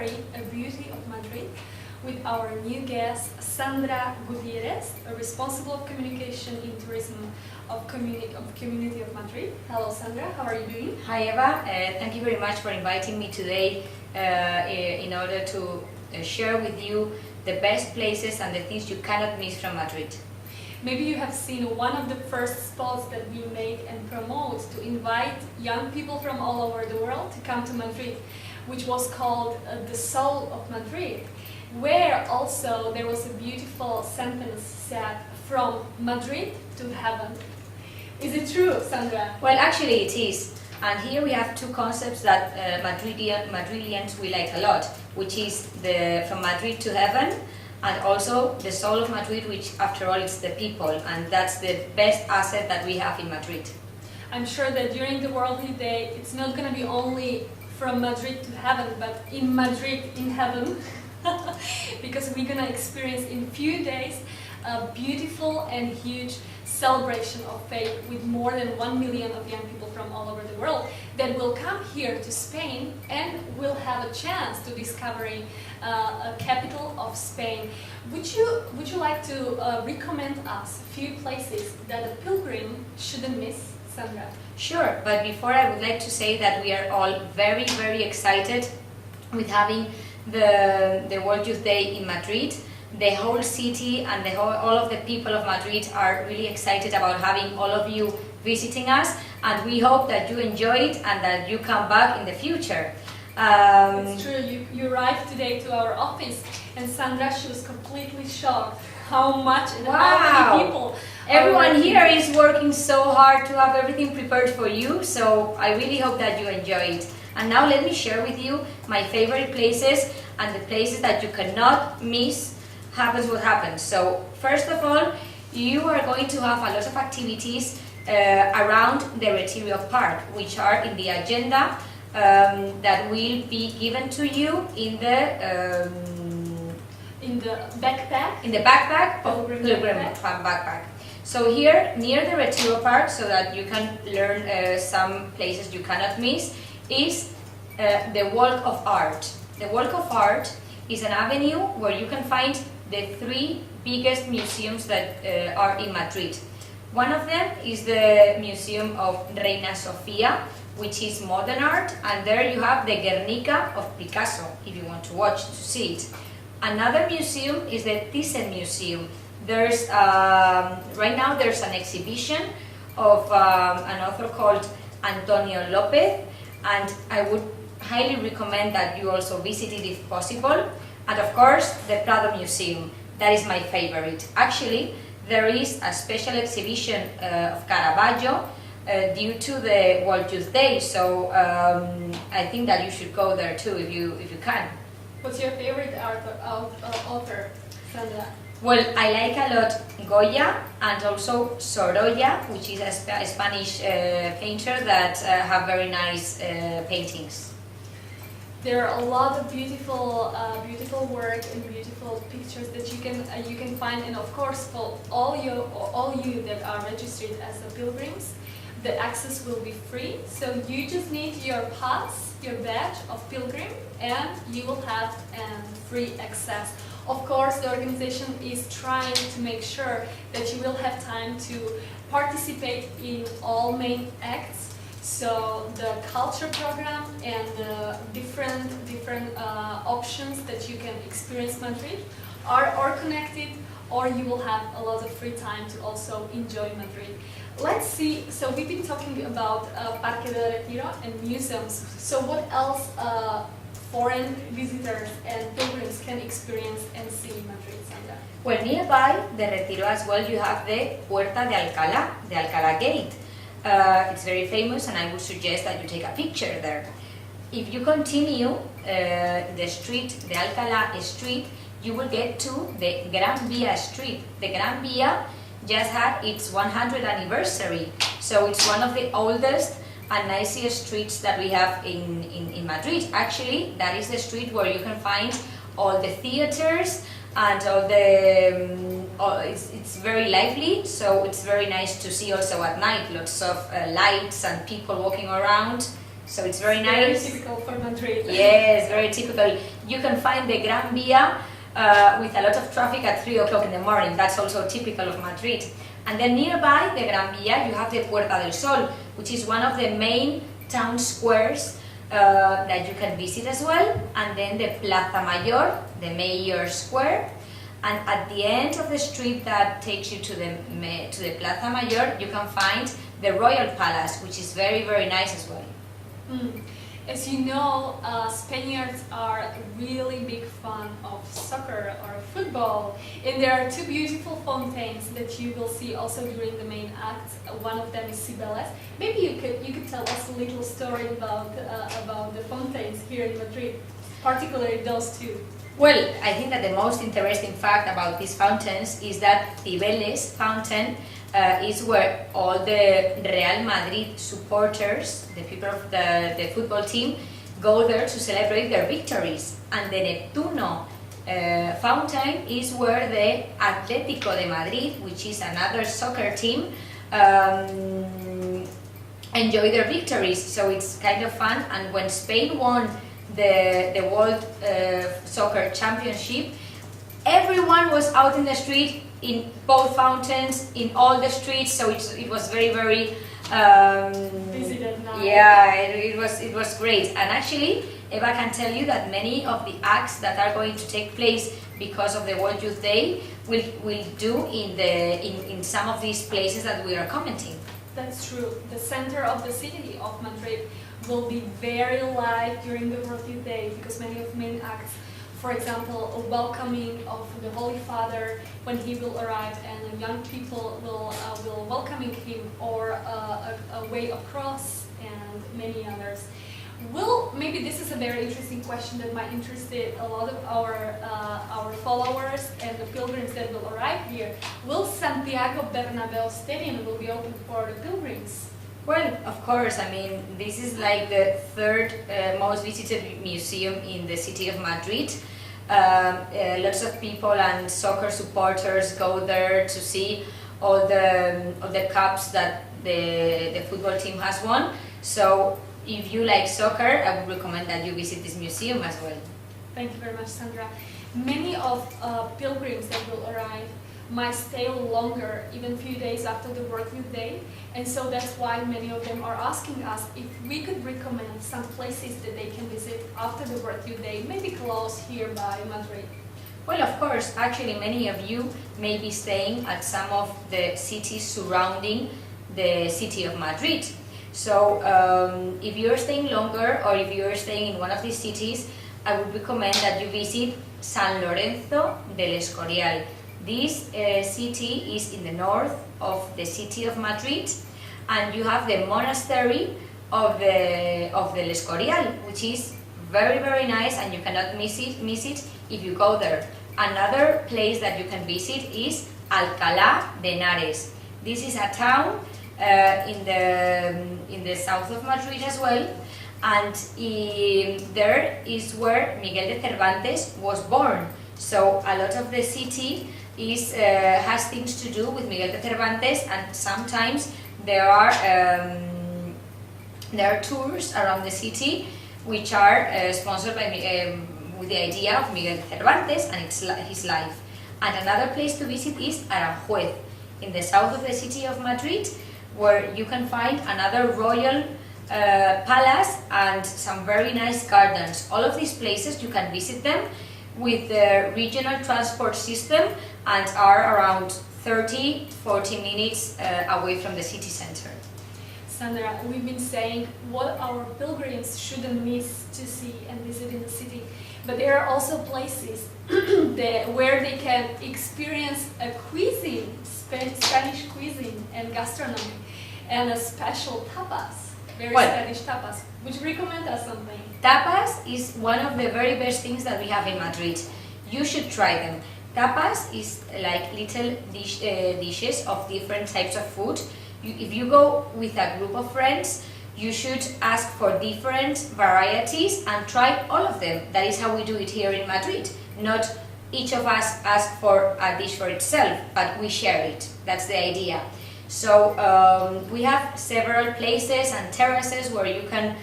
discovering a beauty of Madrid with our new guest, Sandra Gutierrez, a responsible of communication in tourism of Community of Madrid. Hello, Sandra. How are you doing? Hi, Eva. Thank you very much for inviting me today in order to share with you the best places and the things you cannot miss from Madrid. Maybe you have seen one of the first spots that we made and promote to invite young people from all over the world to come to Madrid, which was called The Soul of Madrid, where also there was a beautiful sentence said, from Madrid to heaven. Is it true, Sandra? Well, actually it is. And here we have two concepts that Madridians we like a lot, which is the from Madrid to heaven, and also the soul of Madrid, which after all is the people, and that's the best asset that we have in Madrid. I'm sure that during the World Day, it's not going to be only from Madrid to heaven, but in Madrid in heaven, because we're going to experience in few days a beautiful and huge celebration of faith with more than 1 million of young people from all over the world that will come here to Spain and will have a chance to discovering a capital of Spain. Would you like to recommend us a few places that a pilgrim shouldn't miss, Sandra? Sure, but before I would like to say that we are all very, very excited with having the World Youth Day in Madrid. The whole city and all of the people of Madrid are really excited about having all of you visiting us, and we hope that you enjoy it and that you come back in the future. It's true, you arrived today to our office and Sandra, she was completely shocked how much and how many people. Everyone here is working so hard to have everything prepared for you, so I really hope that you enjoy it. And now let me share with you my favorite places and the places that you cannot miss. Happens what happens. So first of all, you are going to have a lot of activities around the Retiro Park, which are in the agenda that will be given to you in the backpack. In the backpack of pilgrim backpack. So here near the Retiro Park, so that you can learn some places you cannot miss, is the Walk of Art. The Walk of Art is an avenue where you can find the three biggest museums that are in Madrid. One of them is the Museum of Reina Sofia, which is modern art, and there you have the Guernica of Picasso, if you want to see it. Another museum is the Thyssen Museum. There's right now there's an exhibition of an author called Antonio Lopez, and I would highly recommend that you also visit it if possible. And of course, the Prado Museum. That is my favorite. Actually, there is a special exhibition of Caravaggio due to the World Youth Day, so I think that you should go there too if you can. What's your favorite author, Sandra? Well, I like a lot Goya and also Sorolla, which is a Spanish painter that have very nice paintings. There are a lot of beautiful work and beautiful pictures that you can find, and of course for all you that are registered as pilgrims, the access will be free. So you just need your pass, your badge of pilgrim, and you will have free access. Of course, the organization is trying to make sure that you will have time to participate in all main acts. So the culture program and the different options that you can experience Madrid are connected, or you will have a lot of free time to also enjoy Madrid. Let's see, so we've been talking about Parque del Retiro and museums. So what else foreign visitors and pilgrims can experience and see in Madrid, Sandra? Well, nearby the Retiro as well, you have the Puerta de Alcalá, the Alcalá Gate. It's very famous, and I would suggest that you take a picture there. If you continue the street, the Alcalá street, you will get to the Gran Vía street. The Gran Vía just had its 100th anniversary, so it's one of the oldest and nicest streets that we have in Madrid. Actually, that is the street where you can find all the theaters and all the it's very lively, so it's very nice to see also at night, lots of lights and people walking around, so it's very nice. Very typical for Madrid. Yes, very typical. you can find the Gran Via with a lot of traffic at 3 o'clock in the morning. That's also typical of Madrid. And then nearby the Gran Via, you have the Puerta del Sol, which is one of the main town squares that you can visit as well. And then the Plaza Mayor, the Mayor's Square. And at the end of the street that takes you to the Plaza Mayor, you can find the Royal Palace, which is very, very nice as well. As you know, Spaniards are really big fan of soccer or football, and there are two beautiful fountains that you will see also during the main act. One of them is Cibeles. Maybe you could tell us a little story about the fountains here in Madrid, particularly those two. Well, I think that the most interesting fact about these fountains is that Cibeles fountain is where all the Real Madrid supporters, the people of the football team, go there to celebrate their victories. And the Neptuno fountain is where the Atlético de Madrid, which is another soccer team, enjoy their victories. So it's kind of fun. And when Spain won the World Soccer Championship, everyone was out in the street, in both fountains, in all the streets, so it was very, very busy that night. Yeah, it was great. And actually, Eva can tell you that many of the acts that are going to take place because of the World Youth Day will do in some of these places that we are commenting. That's true. The center of the city of Madrid will be very live during the World Youth Day because many of the main acts, for example, a welcoming of the Holy Father when he will arrive, and young people will welcoming him, or a way across, and many others. Maybe this is a very interesting question that might interest a lot of our followers and the pilgrims that will arrive here. Will Santiago Bernabeu Stadium will be open for the pilgrims? Well, of course. I mean, this is like the third most visited museum in the city of Madrid. Lots of people and soccer supporters go there to see all the cups that the football team has won. So if you like soccer, I would recommend that you visit this museum as well. Thank you very much, Sandra. Many of pilgrims that will arrive might stay longer, even a few days after the World Youth Day, and so that's why many of them are asking us if we could recommend some places that they can visit after the World Youth Day, maybe close here by Madrid. Well, of course, actually many of you may be staying at some of the cities surrounding the city of Madrid. So if you're staying longer, or if you're staying in one of these cities, I would recommend that you visit San Lorenzo del Escorial. This city is in the north of the city of Madrid, and you have the monastery of the Escorial, which is very, very nice, and you cannot miss it if you go there. Another place that you can visit is Alcalá de Henares. This is a town in the south of Madrid as well, and there is where Miguel de Cervantes was born. So a lot of the city has things to do with Miguel de Cervantes, and sometimes there are tours around the city which are sponsored by with the idea of Miguel de Cervantes and his life. And another place to visit is Aranjuez, in the south of the city of Madrid, where you can find another royal palace and some very nice gardens. All of these places you can visit them with the regional transport system and are around 30-40 minutes away from the city center. Sandra, we've been saying what our pilgrims shouldn't miss to see and visit in the city, but there are also places where they can experience a cuisine, Spanish cuisine and gastronomy, and a special tapas, Spanish tapas. Would you recommend us something? Tapas is one of the very best things that we have in Madrid. You should try them. Tapas is like little dishes of different types of food. If you go with a group of friends, you should ask for different varieties and try all of them. That is how we do it here in Madrid. Not each of us ask for a dish for itself, but we share it. That's the idea. So we have several places and terraces where you can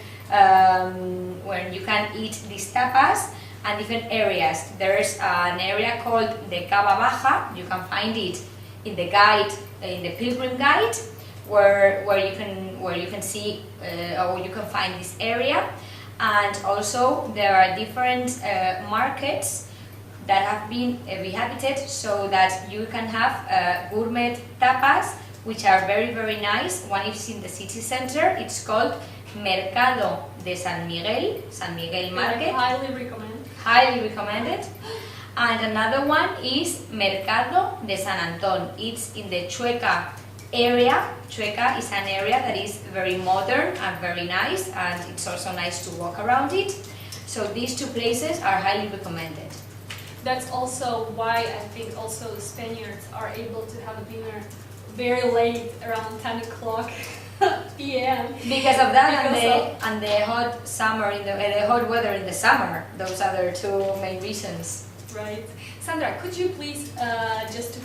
eat these tapas, and different areas. There's an area called the Cava Baja. You can find it in the guide, in the pilgrim guide, where you can see or you can find this area. And also there are different markets that have been rehabilitated so that you can have gourmet tapas, which are very, very nice. One is in the city center. It's called Mercado de San Miguel Market. Highly recommend. Highly recommended. And another one is Mercado de San Antón. It's in the Chueca area. Chueca is an area that is very modern and very nice, and it's also nice to walk around it. So these two places are highly recommended. That's also why I think also the Spaniards are able to have a dinner very late, around 10 o'clock p.m. Because of that, and the hot summer, the hot weather in the summer. Those are the two main reasons. Right. Sandra, could you please just to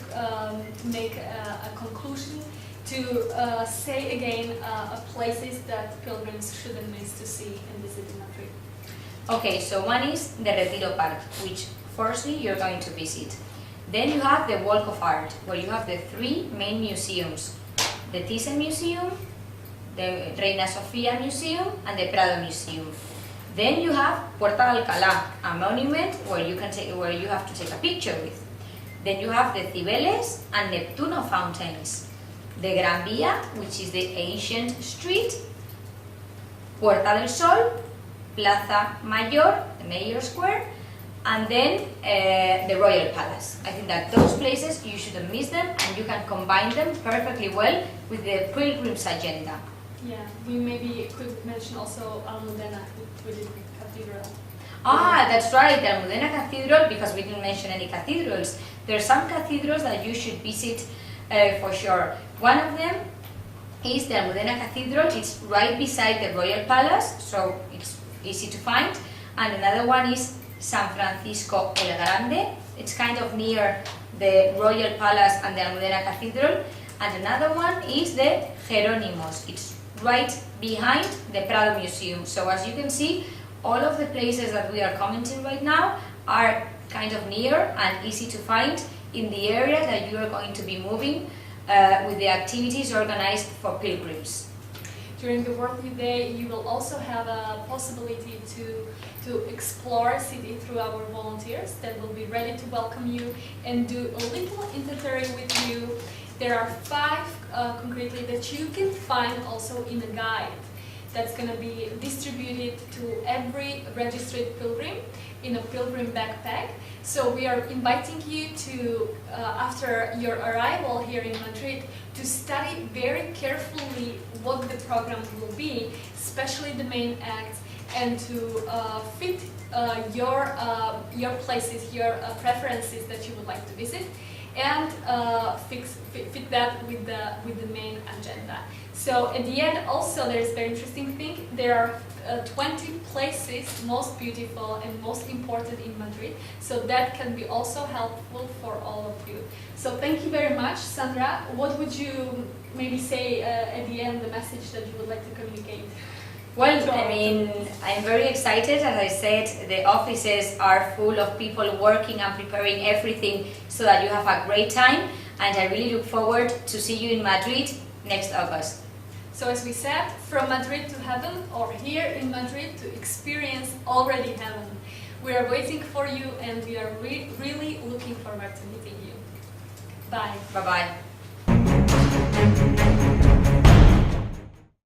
make a conclusion to say again places that pilgrims shouldn't miss to see and visit in Madrid? Okay, so one is the Retiro Park, which firstly you're going to visit. Then you have the Walk of Art, where you have the three main museums: the Thyssen Museum, the Reina Sofía Museum, and the Prado Museum. Then you have Puerta de Alcalá, a monument where you have to take a picture with. Then you have the Cibeles and Neptuno fountains, the Gran Vía, which is the ancient street, Puerta del Sol, Plaza Mayor, the Mayor Square, and then the Royal Palace. I think that those places you shouldn't miss them, and you can combine them perfectly well with the pilgrim's agenda. Yeah, we maybe could mention also Almudena with the cathedral. Ah, that's right, the Almudena Cathedral, because we didn't mention any cathedrals. There are some cathedrals that you should visit for sure. One of them is the Almudena Cathedral. It's right beside the Royal Palace, so it's easy to find. And another one is San Francisco el Grande. It's kind of near the Royal Palace and the Almudena Cathedral. And another one is the Jerónimos. It's right behind the Prado Museum. So as you can see, all of the places that we are commenting right now are kind of near and easy to find in the area that you are going to be moving with the activities organized for pilgrims. During the working day, you will also have a possibility to explore city through our volunteers that will be ready to welcome you and do a little itinerary with you. There are 5 concretely that you can find also in a guide that's going to be distributed to every registered pilgrim in a pilgrim backpack. So we are inviting you to, after your arrival here in Madrid, to study very carefully what the program will be, especially the main acts, and to fit your places, your preferences that you would like to visit, and fit that with the main agenda. So at the end, also there is a very interesting thing. There are 20 places most beautiful and most important in Madrid, so that can be also helpful for all of you. So thank you very much, Sandra. What would you maybe say at the end, the message that you would like to communicate? Well, I mean, I'm very excited. As I said, the offices are full of people working and preparing everything so that you have a great time, and I really look forward to see you in Madrid next August. So as we said, from Madrid to heaven, or here in Madrid to experience already heaven. We are waiting for you, and we are really looking forward to meeting you. Bye. Bye-bye.